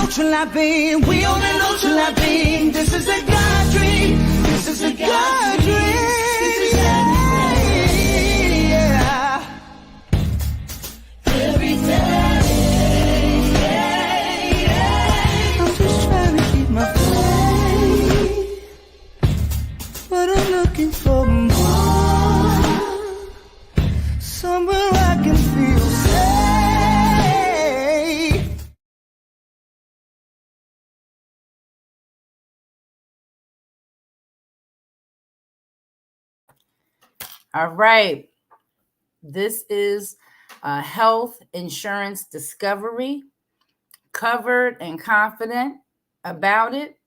know Trilla Bean. We only know Trilla Bean. This is a God dream. This is a God dream. Yeah. Every day. I'm just trying to keep my faith, but I'm looking for more. Somewhere I can feel safe. All right. This is Health Insurance Discovery, covered and confident about it.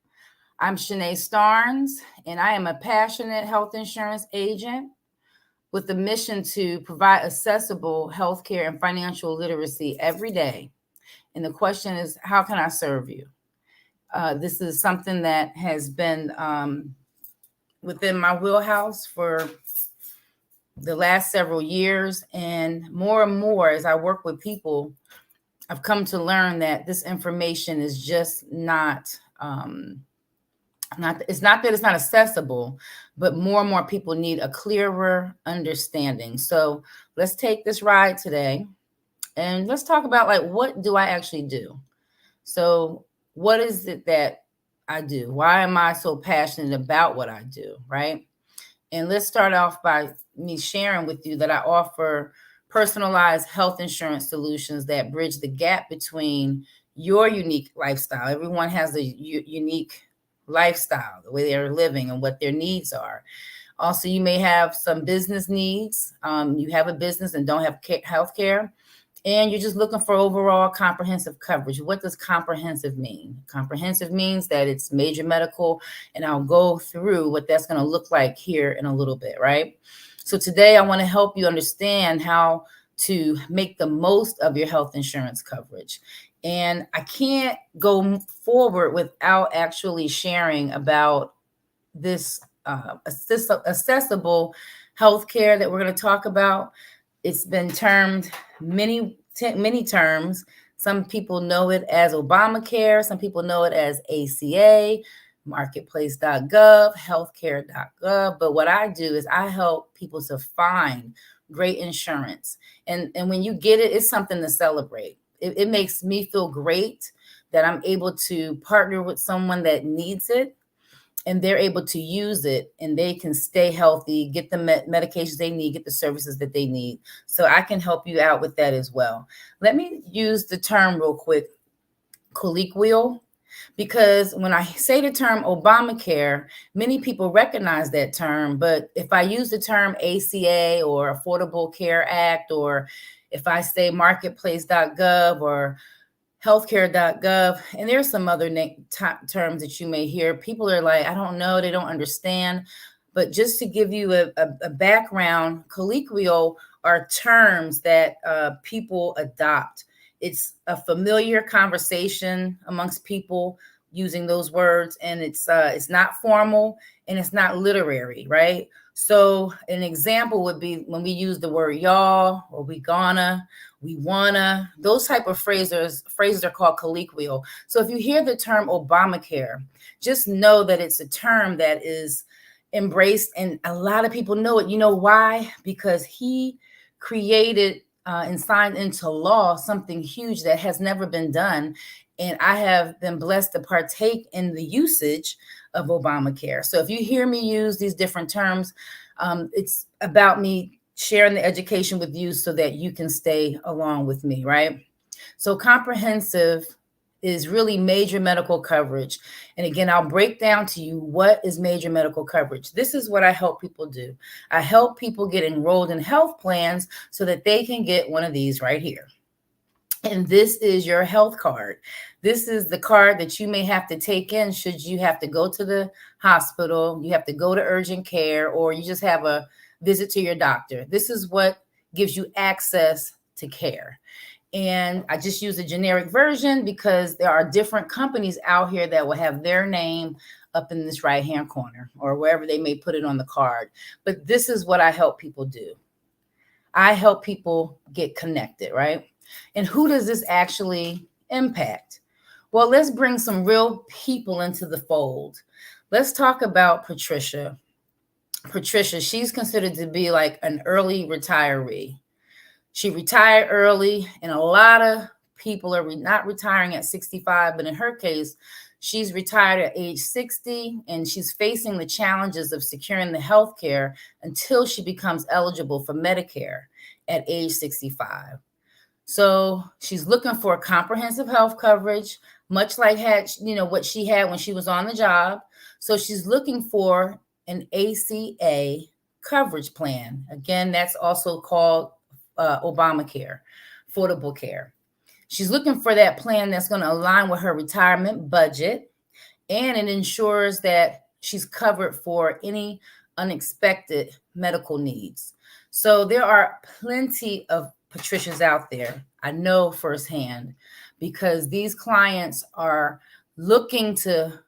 I'm Shanae Starnes, and I am a passionate health insurance agent with the mission to provide accessible healthcare and financial literacy every day. And the question is, how can I serve you? This is something that has been within my wheelhouse for the last several years. And more as I work with people, I've come to learn that this information is just it's not that it's not accessible, but more and more people need a clearer understanding. So let's take this ride today and let's talk about, like, what do I actually do? So what is it that I do? Why am I so passionate about what I do, right? And let's start off by me sharing with you that I offer personalized health insurance solutions that bridge the gap between your unique lifestyle. Everyone has a unique lifestyle, the way they're living and what their needs are. Also, you may have some business needs. You have a business and don't have health care, and you're just looking for overall comprehensive coverage. What does comprehensive mean? Comprehensive means that it's major medical, and I'll go through what that's going to look like here in a little bit, right? So today I want to help you understand how to make the most of your health insurance coverage. And I can't go forward without actually sharing about this accessible healthcare that we're going to talk about. It's been termed many terms. Some people know it as Obamacare. Some people know it as ACA, marketplace.gov, healthcare.gov. But what I do is I help people to find great insurance. And when you get it, it's something to celebrate. It makes me feel great that I'm able to partner with someone that needs it, and they're able to use it, and they can stay healthy, get the medications they need, get the services that they need. So I can help you out with that as well. Let me use the term real quick, colloquial, because when I say the term Obamacare, many people recognize that term. But if I use the term ACA or Affordable Care Act, or if I say marketplace.gov or healthcare.gov, and there's some other terms that you may hear, people are like, I don't know, they don't understand. But just to give you a background, colloquial are terms that people adopt. It's a familiar conversation amongst people using those words, and it's not formal and it's not literary, right? So an example would be when we use the word y'all, or we gonna, we wanna. Those type of phrases are called colloquial. So if you hear the term Obamacare, just know that it's a term that is embraced, and a lot of people know it. You know why? Because he created and signed into law something huge that has never been done. And I have been blessed to partake in the usage of Obamacare. So if you hear me use these different terms, it's about me sharing the education with you so that you can stay along with me, right? So comprehensive is really major medical coverage. And again, I'll break down to you what is major medical coverage. This is what I help people do. I help people get enrolled in health plans so that they can get one of these right here. And this is your health card. This is the card that you may have to take in should you have to go to the hospital, you have to go to urgent care, or you just have a visit to your doctor. This is what gives you access to care. And I just use a generic version because there are different companies out here that will have their name up in this right-hand corner or wherever they may put it on the card. But this is what I help people do. I help people get connected, right? And who does this actually impact? Well, let's bring some real people into the fold. Let's talk about Patricia. Patricia, she's considered to be like an early retiree. She retired early, and a lot of people are not retiring at 65, but in her case, she's retired at age 60, and she's facing the challenges of securing the health care until she becomes eligible for Medicare at age 65. So she's looking for comprehensive health coverage, much like what she had when she was on the job. So she's looking for an ACA coverage plan. Again, that's also called Obamacare, Affordable Care. She's looking for that plan that's going to align with her retirement budget, and it ensures that she's covered for any unexpected medical needs. So there are plenty of Patricias out there, I know firsthand, because these clients are looking to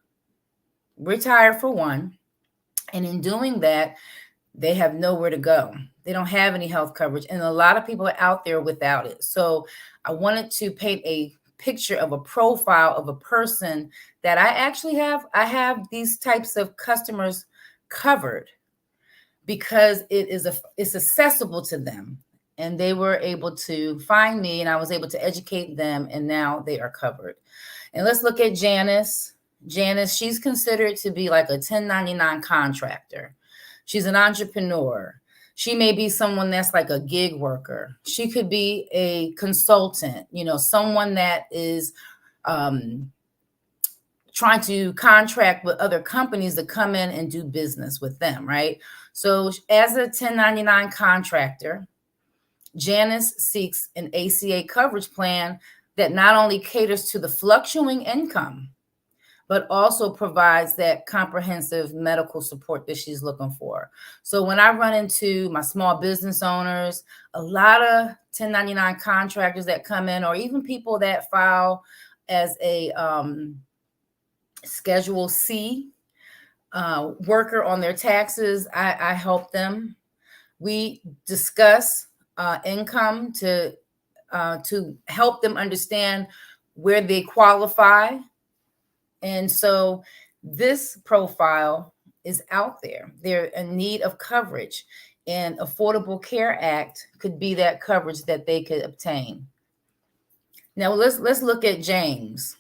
retire for one, and in doing that, they have nowhere to go. They don't have any health coverage, and a lot of people are out there without it. So I wanted to paint a picture of a profile of a person that I actually have. I have these types of customers covered because it's accessible to them, and they were able to find me, and I was able to educate them, and now they are covered. And let's look at Janice. Janice, she's considered to be like a 1099 contractor. She's an entrepreneur. She may be someone that's like a gig worker. She could be a consultant, someone that is trying to contract with other companies to come in and do business with them, right? So as a 1099 contractor, Janice seeks an ACA coverage plan that not only caters to the fluctuating income, but also provides that comprehensive medical support that she's looking for. So when I run into my small business owners, a lot of 1099 contractors that come in, or even people that file as a Schedule C worker on their taxes, I help them. We discuss income to help them understand where they qualify. And so this profile is out there. They're in need of coverage, and Affordable Care Act could be that coverage that they could obtain. Now let's look at James.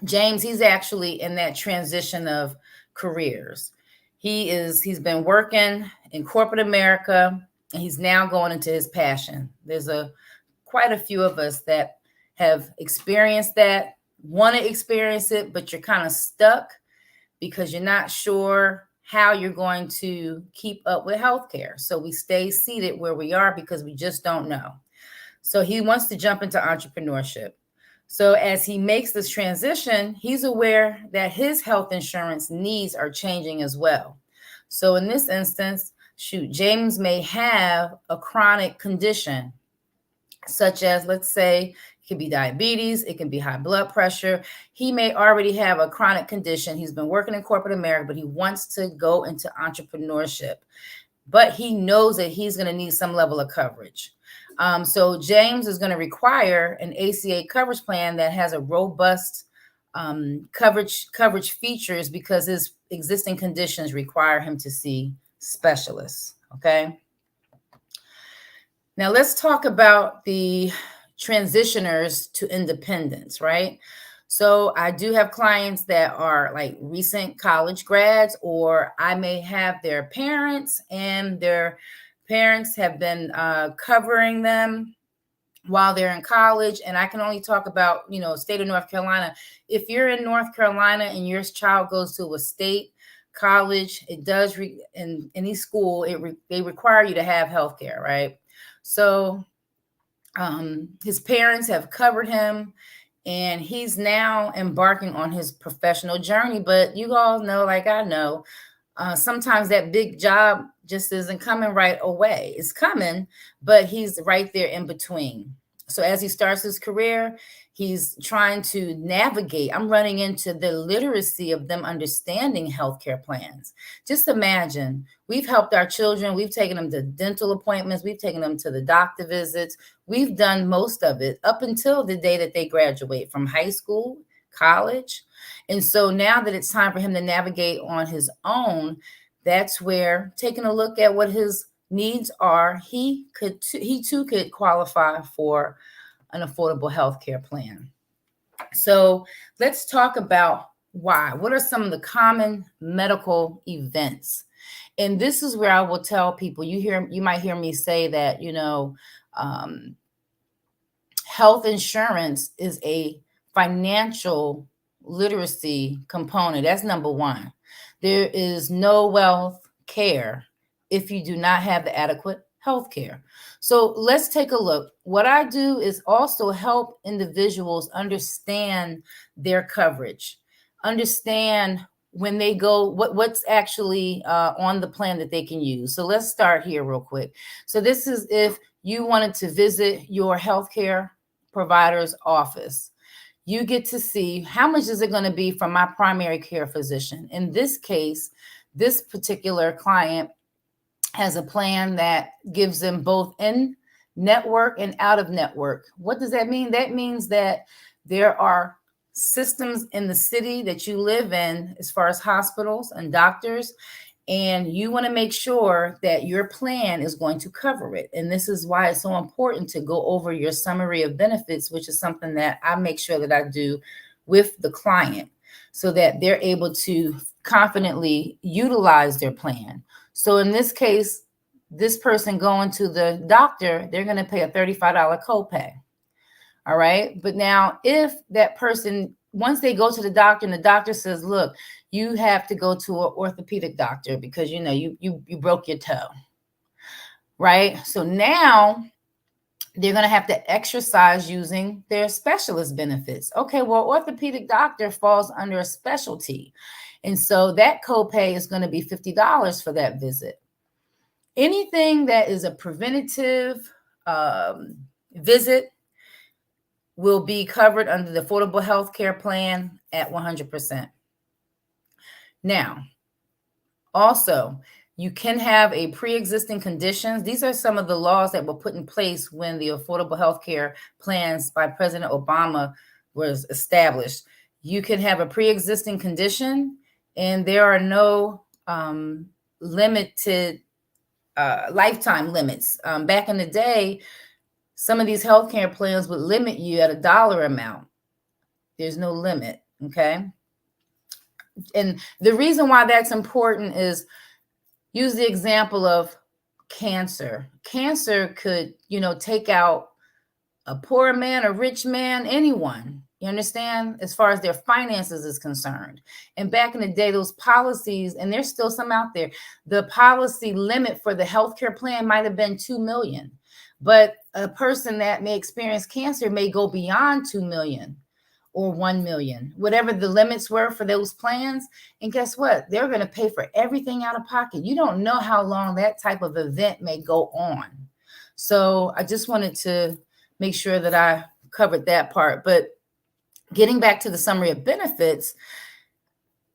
James, he's actually in that transition of careers. He's been working in corporate America, and he's now going into his passion. There's quite a few of us that have experienced that, want to experience it, but you're kind of stuck because you're not sure how you're going to keep up with healthcare. So we stay seated where we are because we just don't know. So he wants to jump into entrepreneurship. So as he makes this transition, he's aware that his health insurance needs are changing as well. So in this instance, James may have a chronic condition, such as, let's say, it could be diabetes, it can be high blood pressure. He may already have a chronic condition. He's been working in corporate America, but he wants to go into entrepreneurship. But he knows that he's going to need some level of coverage. So James is going to require an ACA coverage plan that has a robust coverage features, because his existing conditions require him to see specialists. Okay. Now let's talk about the transitioners to independence, right? So I do have clients that are like recent college grads, or I may have their parents, and their parents have been covering them while they're in college. And I can only talk about, state of North Carolina. If you're in North Carolina and your child goes to a state college, it does in any school, they require you to have healthcare, right? So his parents have covered him, and he's now embarking on his professional journey. But you all know, like I know, sometimes that big job just isn't coming right away. It's coming, but he's right there in between. So as he starts his career, he's trying to navigate. I'm running into the literacy of them understanding healthcare plans. Just imagine, we've helped our children. We've taken them to dental appointments. We've taken them to the doctor visits. We've done most of it up until the day that they graduate from high school, college. And so now that it's time for him to navigate on his own, that's where taking a look at what his needs are, he too could qualify for an affordable health care plan. So let's talk about why. What are some of the common medical events? And this is where I will tell people, you might hear me say that, health insurance is a financial literacy component. That's number one. There is no wealth care if you do not have the adequate health care. So let's take a look. What I do is also help individuals understand their coverage, understand when they go, what's actually on the plan that they can use. So let's start here real quick. So this is if you wanted to visit your healthcare provider's office. You get to see how much is it going to be from my primary care physician. In this case, this particular client has a plan that gives them both in network and out of network. What does that mean? That means that there are systems in the city that you live in as far as hospitals and doctors, and you want to make sure that your plan is going to cover it. And this is why it's so important to go over your summary of benefits, which is something that I make sure that I do with the client so that they're able to confidently utilize their plan. So in this case, this person going to the doctor, they're going to pay a $35 copay. All right. But now if that person, once they go to the doctor and the doctor says, look, you have to go to an orthopedic doctor because, you broke your toe. Right. So now they're going to have to exercise using their specialist benefits. Okay. Well, orthopedic doctor falls under a specialty. And so that copay is going to be $50 for that visit. Anything that is a preventative visit will be covered under the Affordable Health Care Plan at 100%. Now, also, you can have a pre-existing conditions. These are some of the laws that were put in place when the Affordable Health Care plans by President Obama was established. You can have a pre-existing condition, and there are no limited lifetime limits. Back in the day, some of these healthcare plans would limit you at a dollar amount. There's no limit, okay? And the reason why that's important is, use the example of cancer. Cancer could, take out a poor man, a rich man, anyone. You understand? As far as their finances is concerned. And back in the day, those policies, and there's still some out there, the policy limit for the healthcare plan might have been $2 million. But a person that may experience cancer may go beyond 2 million or 1 million, whatever the limits were for those plans. And guess what? They're going to pay for everything out of pocket. You don't know how long that type of event may go on. So I just wanted to make sure that I covered that part. But getting back to the summary of benefits,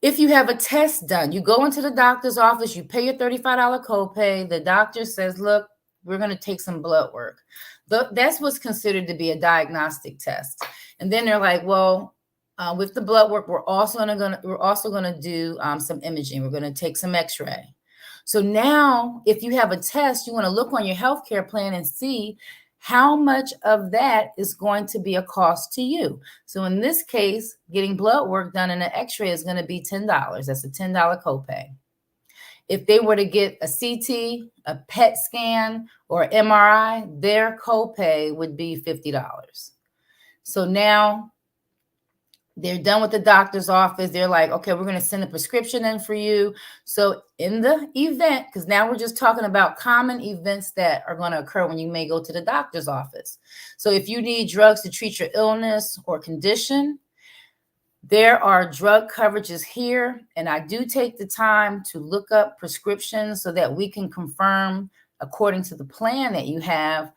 if you have a test done, you go into the doctor's office, you pay your $35 copay. The doctor says, look, we're going to take some blood work. That's what's considered to be a diagnostic test. And then they're like, well, with the blood work, we're also going to do some imaging. We're going to take some x-ray. So now if you have a test, you want to look on your healthcare plan and see how much of that is going to be a cost to you. So in this case, getting blood work done in an x-ray is going to be $10. That's a $10 copay. If they were to get a CT, a PET scan, or MRI, their copay would be $50. So now they're done with the doctor's office. They're like, okay, we're going to send a prescription in for you. So in the event, because now we're just talking about common events that are going to occur when you may go to the doctor's office. So if you need drugs to treat your illness or condition, there are drug coverages here, and I do take the time to look up prescriptions so that we can confirm, according to the plan that you have,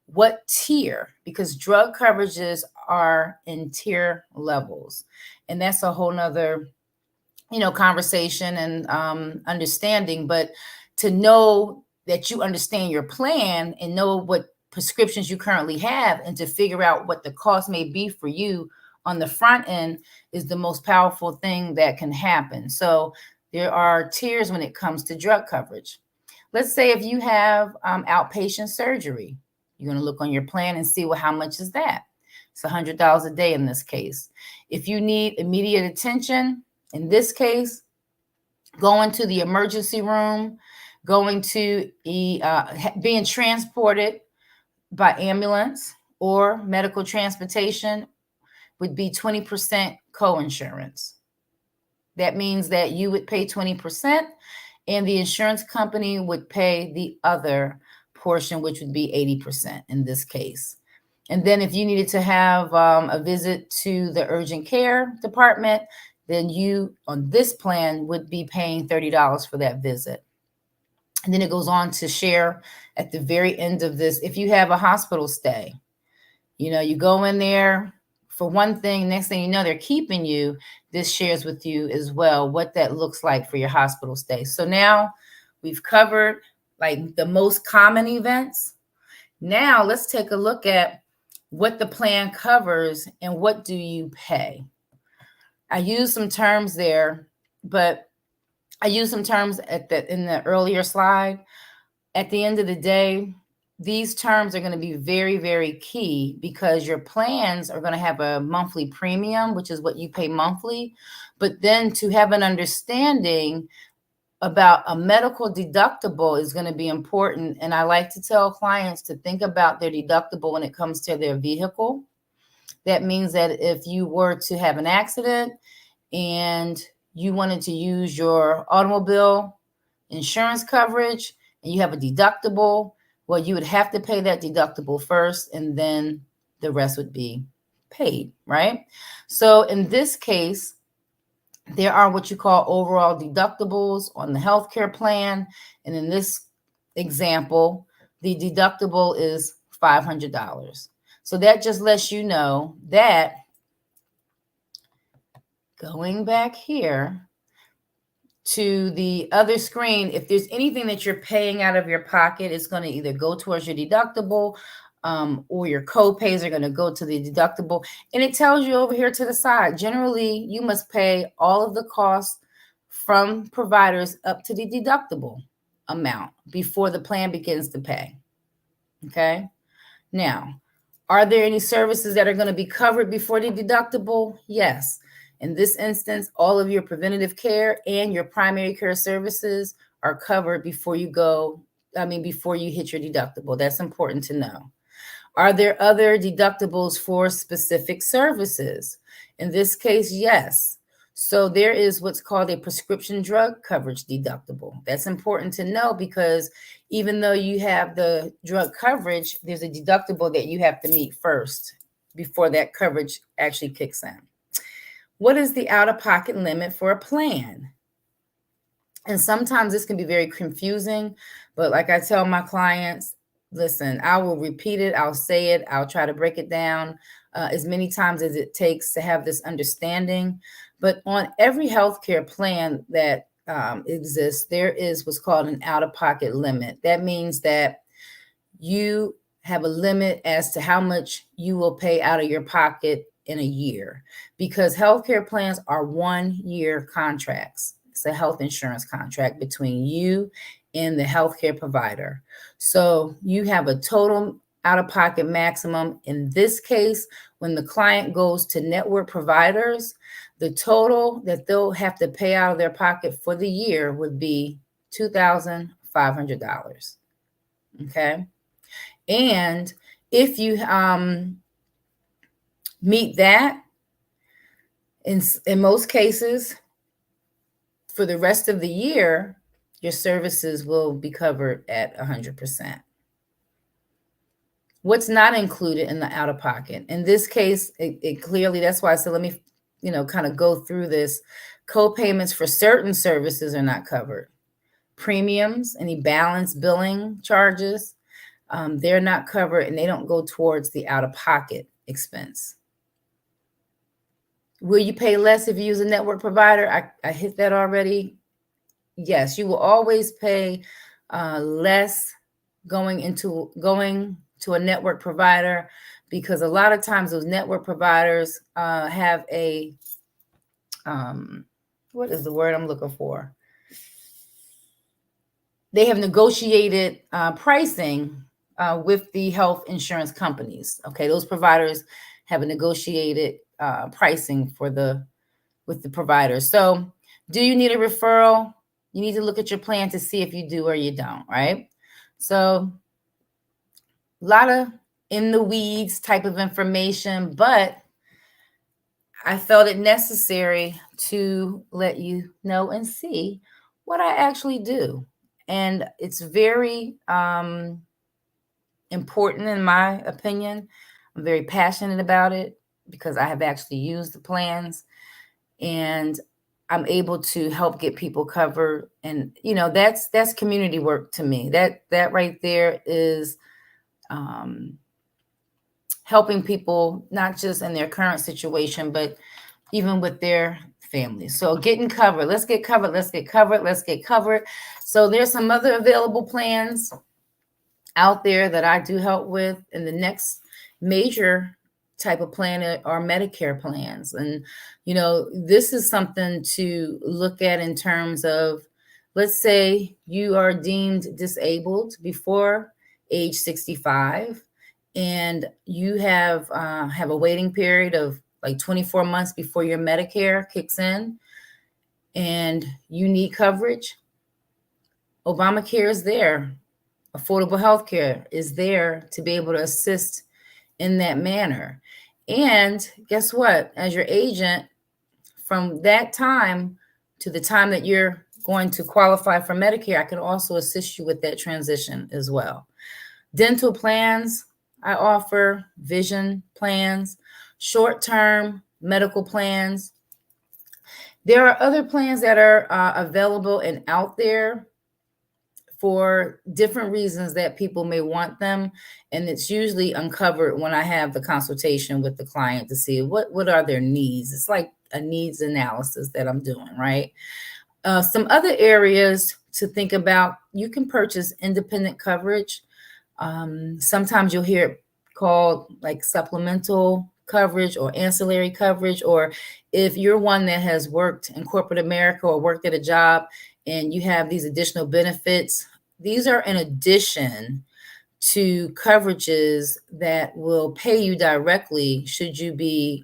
what tier, because drug coverages are in tier levels. And that's a whole nother, conversation and understanding. But to know that you understand your plan and know what prescriptions you currently have and to figure out what the cost may be for you on the front end is the most powerful thing that can happen. So there are tiers when it comes to drug coverage. Let's say if you have outpatient surgery, you're going to look on your plan and see, well, how much is that? It's $100 a day in this case. If you need immediate attention, in this case, going to the emergency room, going to being transported by ambulance or medical transportation would be 20% co-insurance. That means that you would pay 20% and the insurance company would pay the other portion, which would be 80% in this case. And then if you needed to have a visit to the urgent care department, then you on this plan would be paying $30 for that visit. And then it goes on to share at the very end of this. If you have a hospital stay, you go in there for one thing, next thing you know, they're keeping you. This shares with you as well what that looks like for your hospital stay. So now we've covered like the most common events. Now let's take a look at what the plan covers and what do you pay. I use some terms there, but I use some terms in the earlier slide. At the end of the day, these terms are going to be very, very key because your plans are going to have a monthly premium, which is what you pay monthly. But then to have an understanding about a medical deductible is going to be important. And I like to tell clients to think about their deductible when it comes to their vehicle. That means that if you were to have an accident and you wanted to use your automobile insurance coverage and you have a deductible, well, you would have to pay that deductible first and then the rest would be paid, right? So in this case, there are what you call overall deductibles on the healthcare plan. And in this example, the deductible is $500. So that just lets you know that going back here to the other screen, if there's anything that you're paying out of your pocket, it's going to either go towards your deductible or your co-pays are going to go to the deductible. And it tells you over here to the side, generally, you must pay all of the costs from providers up to the deductible amount before the plan begins to pay. Okay. Now, are there any services that are going to be covered before the deductible? Yes. In this instance, all of your preventative care and your primary care services are covered before you hit your deductible. That's important to know. Are there other deductibles for specific services? In this case, yes. So there is what's called a prescription drug coverage deductible. That's important to know because even though you have the drug coverage, there's a deductible that you have to meet first before that coverage actually kicks in. What is the out-of-pocket limit for a plan? And sometimes this can be very confusing, but like I tell my clients, listen, I will repeat it, I'll say it, I'll try to break it down as many times as it takes to have this understanding. But on every healthcare plan that exists, there is what's called an out-of-pocket limit. That means that you have a limit as to how much you will pay out of your pocket in a year, because healthcare plans are 1-year contracts. It's a health insurance contract between you and the healthcare provider. So you have a total out-of-pocket maximum. In this case, when the client goes to network providers, the total that they'll have to pay out of their pocket for the year would be $2,500. Okay. And if you meet that, in most cases, for the rest of the year, your services will be covered at 100%. What's not included in the out-of-pocket? In this case, it clearly, that's why I said, let me, kind of go through this. Co-payments for certain services are not covered. Premiums, any balance billing charges, they're not covered and they don't go towards the out-of-pocket expense. Will you pay less if you use a network provider? I hit that already. Yes, you will always pay less going to a network provider, because a lot of times those network providers have a what is the word I'm looking for? They have negotiated pricing with the health insurance companies. Okay, those providers have a negotiated pricing with the providers. So, do you need a referral? You need to look at your plan to see if you do or you don't, right? So, a lot of in the weeds type of information, but I felt it necessary to let you know and see what I actually do. And it's very important in my opinion. I'm very passionate about it because I have actually used the plans, and I'm able to help get people covered. And that's community work to me. That right there is helping people, not just in their current situation, but even with their families. So getting covered. Let's get covered. Let's get covered. Let's get covered. So there's some other available plans out there that I do help with. And the next major type of plan are Medicare plans. And, this is something to look at in terms of, let's say you are deemed disabled before age 65, and you have a waiting period of like 24 months before your Medicare kicks in, and you need coverage. Obamacare is there. Affordable health care is there to be able to assist in that manner. And guess what? As your agent, from that time to the time that you're going to qualify for Medicare, I can also assist you with that transition as well. Dental plans, I offer vision plans, short-term medical plans. There are other plans that are available and out there for different reasons that people may want them. And it's usually uncovered when I have the consultation with the client to see what are their needs. It's like a needs analysis that I'm doing, right? Some other areas to think about: you can purchase independent coverage. Sometimes you'll hear it called like supplemental coverage or ancillary coverage, or if you're one that has worked in corporate America or worked at a job and you have these additional benefits, these are in addition to coverages that will pay you directly should you be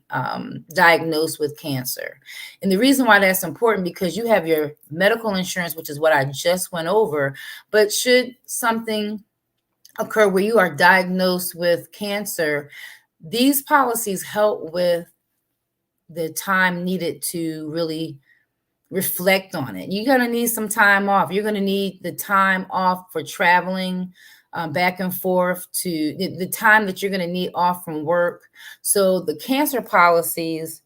diagnosed with cancer. And the reason why that's important, because you have your medical insurance, which is what I just went over, but should something occur where you are diagnosed with cancer, these policies help with the time needed to really reflect on it. You're going to need some time off. You're going to need the time off for traveling back and forth, to the time that you're going to need off from work. So the cancer policies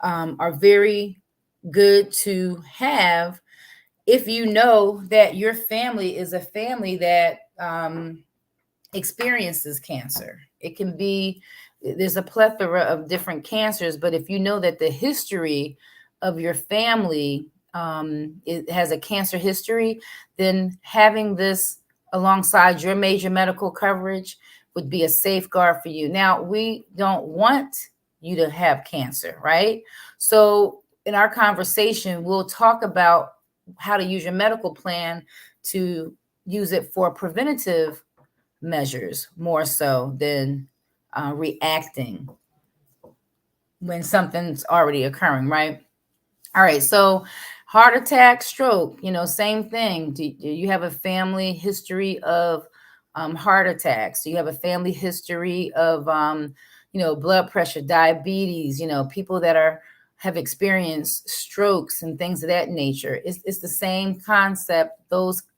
are very good to have if you know that your family is a family that experiences cancer. It can be, there's a plethora of different cancers, but if you know that the history of your family it has a cancer history, then having this alongside your major medical coverage would be a safeguard for you. Now, we don't want you to have cancer, right? So in our conversation, we'll talk about how to use your medical plan to use it for preventative measures more so than reacting when something's already occurring, right? All right, so heart attack, stroke, same thing. Do you have a family history of heart attacks? Do you have a family history of, blood pressure, diabetes, people that have experienced strokes and things of that nature? It's the same concept,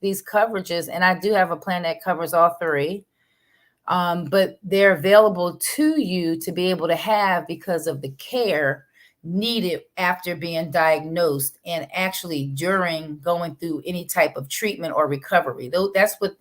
these coverages. And I do have a plan that covers all three. But they're available to you to be able to have because of the care needed after being diagnosed and actually during going through any type of treatment or recovery. Though that's what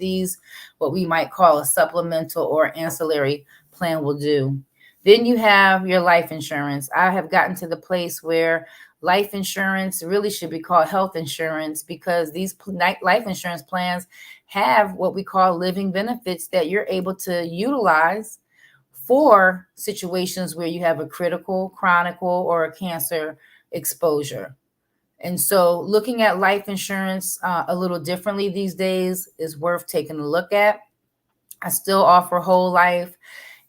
what we might call a supplemental or ancillary plan will do. Then you have your life insurance. I have gotten to the place where life insurance really should be called health insurance, because these life insurance plans have what we call living benefits that you're able to utilize for situations where you have a critical, chronic, or a cancer exposure. And so looking at life insurance a little differently these days is worth taking a look at. I still offer whole life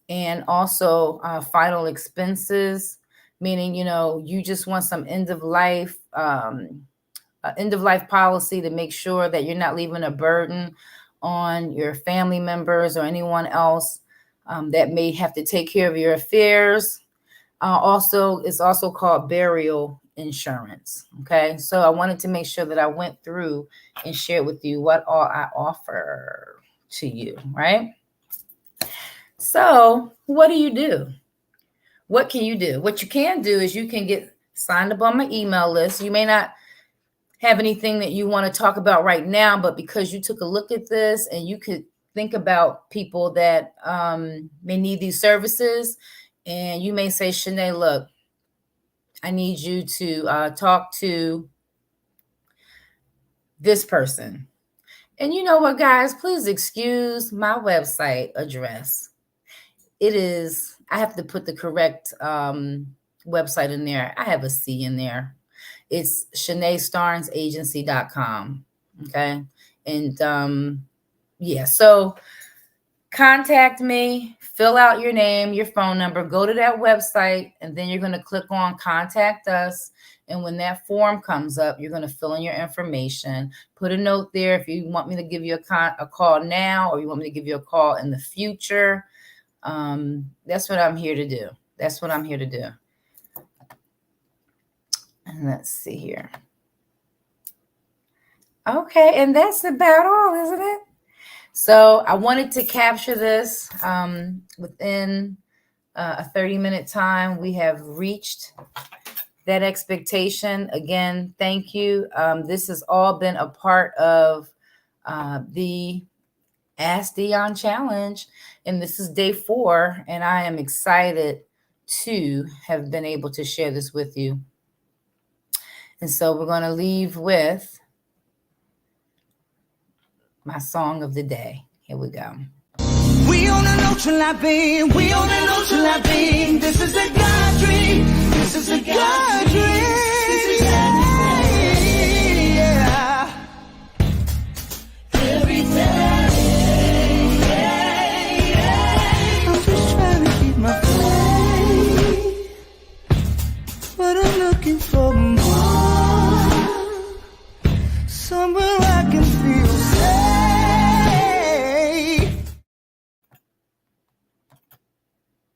and also final expenses, meaning, you just want some end of life policy to make sure that you're not leaving a burden on your family members or anyone else that may have to take care of your affairs. It's also called burial insurance. Okay, so I wanted to make sure that I went through and shared with you what all I offer to you, right? So what do you do? What can you do? What you can do is you can get signed up on my email list. You may not have anything that you want to talk about right now, but because you took a look at this and you could think about people that may need these services, and you may say, Shanae, look, I need you to talk to this person. And you know what, guys, please excuse my website address. I have to put the correct website in there. I have a C in there. It's ShanaeStarnesAgency.com. Okay. And so contact me, fill out your name, your phone number, go to that website, and then you're going to click on contact us. And when that form comes up, you're going to fill in your information, put a note there if you want me to give you a call now, or you want me to give you a call in the future. That's what I'm here to do. And let's see here. Okay. And that's about all, isn't it? So I wanted to capture this within a 30-minute time. We have reached that expectation. Again, thank you. This has all been a part of the Ask Dion Challenge, and this is day 4, and I am excited to have been able to share this with you. And so we're going to leave with my song of the day. Here we go. We on an ultralight beam. We on an ultralight beam.